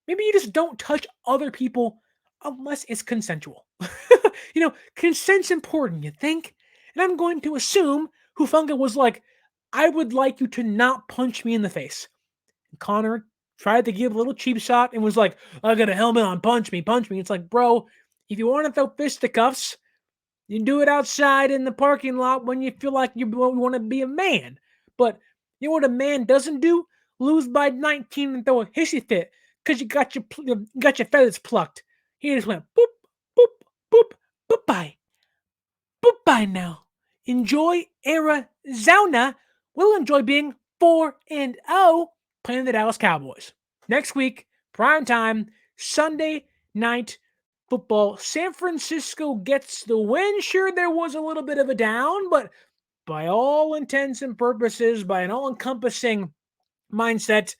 Maybe you just don't touch other people unless it's consensual. Consent's important, you think? And I'm going to assume Hufanga was like, I would like you to not punch me in the face. And Connor tried to give a little cheap shot and was like, I got a helmet on, punch me. It's like, bro, if you want to throw fisticuffs, you do it outside in the parking lot when you feel like you want to be a man. But you know what a man doesn't do? Lose by 19 and throw a hissy fit because you got your feathers plucked. He just went boop, boop, boop, boop, bye. Boop, bye now. Enjoy Arizona. We'll enjoy being 4-0 playing the Dallas Cowboys. Next week, prime time, Sunday night football. San Francisco gets the win. Sure, there was a little bit of a down, but by all intents and purposes, by an all-encompassing mindset,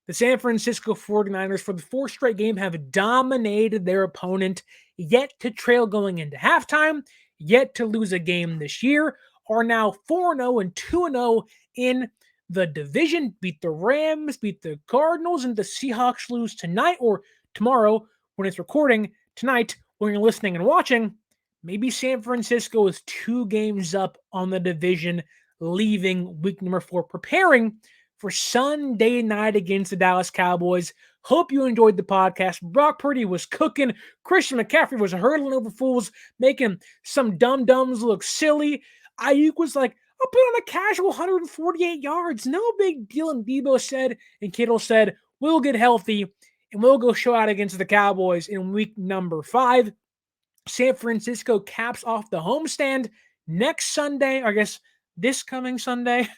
the San Francisco 49ers for the fourth straight game have dominated their opponent, yet to trail going into halftime, yet to lose a game this year, are now 4-0 and 2-0 in the division, beat the Rams, beat the Cardinals, and the Seahawks lose tonight or tomorrow when it's recording Tonight, when you're listening and watching, maybe San Francisco is 2 games up on the division, leaving week number 4, preparing for Sunday night against the Dallas Cowboys. Hope you enjoyed the podcast. Brock Purdy was cooking. Christian McCaffrey was hurdling over fools, making some dum-dums look silly. Aiyuk was like, I'll put on a casual 148 yards. No big deal. And Deebo said, and Kittle said, we'll get healthy and we'll go show out against the Cowboys in week number 5. San Francisco caps off the homestand next Sunday, or I guess this coming Sunday,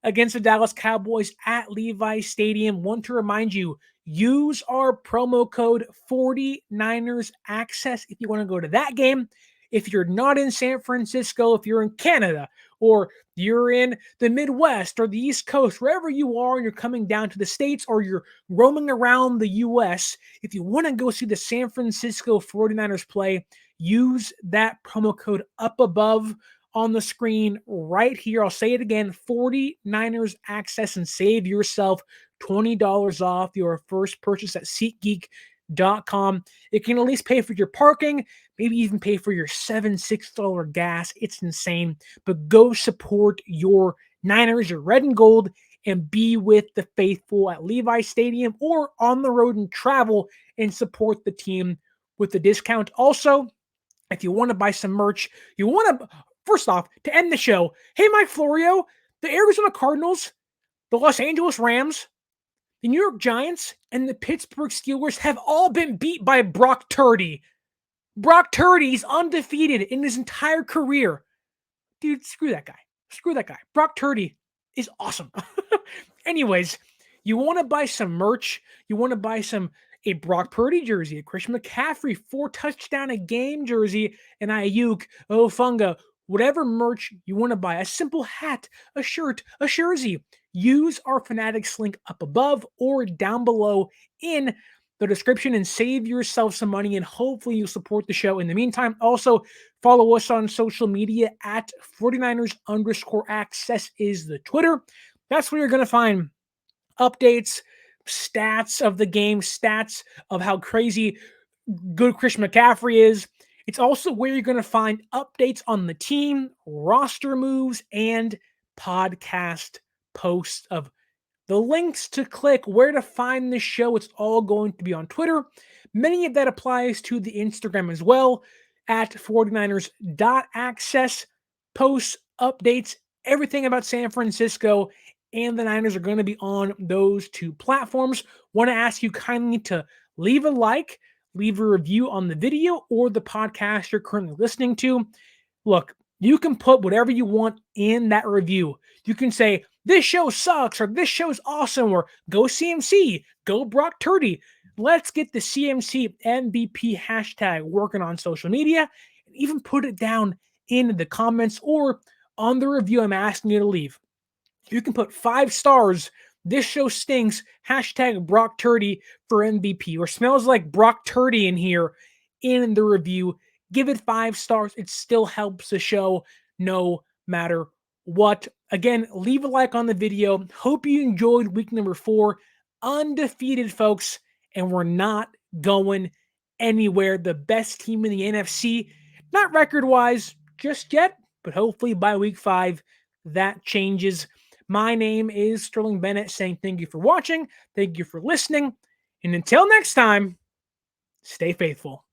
against the Dallas Cowboys at Levi Stadium. Want to remind you, use our promo code 49ers Access if you want to go to that game. If you're not in San Francisco, if you're in Canada, or you're in the Midwest or the East Coast, wherever you are, and you're coming down to the States or you're roaming around the U.S., if you want to go see the San Francisco 49ers play, use that promo code up above on the screen right here. I'll say it again, 49ers Access, and save yourself $20 off your first purchase at SeatGeek.com. It can at least pay for your parking, maybe even pay for your $6 gas. It's insane. But go support your Niners, your red and gold, and be with the faithful at Levi Stadium or on the road and travel and support the team with the discount. Also, if you want to buy some merch, you want to, first off, to end the show, hey, Mike Florio, the Arizona Cardinals, the Los Angeles Rams, the New York Giants, and the Pittsburgh Steelers have all been beat by Brock Purdy. Brock Purdy's undefeated in his entire career. Dude, screw that guy. Screw that guy. Brock Purdy is awesome. Anyways, you want to buy some merch, you want to buy a Brock Purdy jersey, a Christian McCaffrey 4-touchdown-a-game jersey, an Aiyuk, Hufanga, whatever merch you want to buy, a simple hat, a shirt, a jersey, use our Fanatics link up above or down below in the description and save yourself some money, and hopefully you'll support the show. In the meantime, also follow us on social media at 49ers_access is the Twitter. That's where you're going to find updates, stats of the game, stats of how crazy good Christian McCaffrey is. It's also where you're going to find updates on the team, roster moves, and podcast posts of the links to click, where to find the show. It's all going to be on Twitter. Many of that applies to the Instagram as well, at 49ers.access. Posts, updates, everything about San Francisco and the Niners are going to be on those 2 platforms. Want to ask you kindly to leave a like, leave a review on the video or the podcast you're currently listening to. Look, you can put whatever you want in that review. You can say, this show sucks, or this show's awesome, or go CMC, go Brock Purdy. Let's get the CMC MVP hashtag working on social media, and even put it down in the comments or on the review I'm asking you to leave. You can put 5 stars. This show stinks. Hashtag Brock Purdy for MVP, or smells like Brock Purdy in here in the review. Give it 5 stars. It still helps the show no matter what. Again, leave a like on the video. Hope you enjoyed week number 4. Undefeated, folks, and we're not going anywhere. The best team in the NFC, not record-wise just yet, but hopefully by week 5, that changes. My name is Sterling Bennett, saying thank you for watching, thank you for listening, and until next time, stay faithful.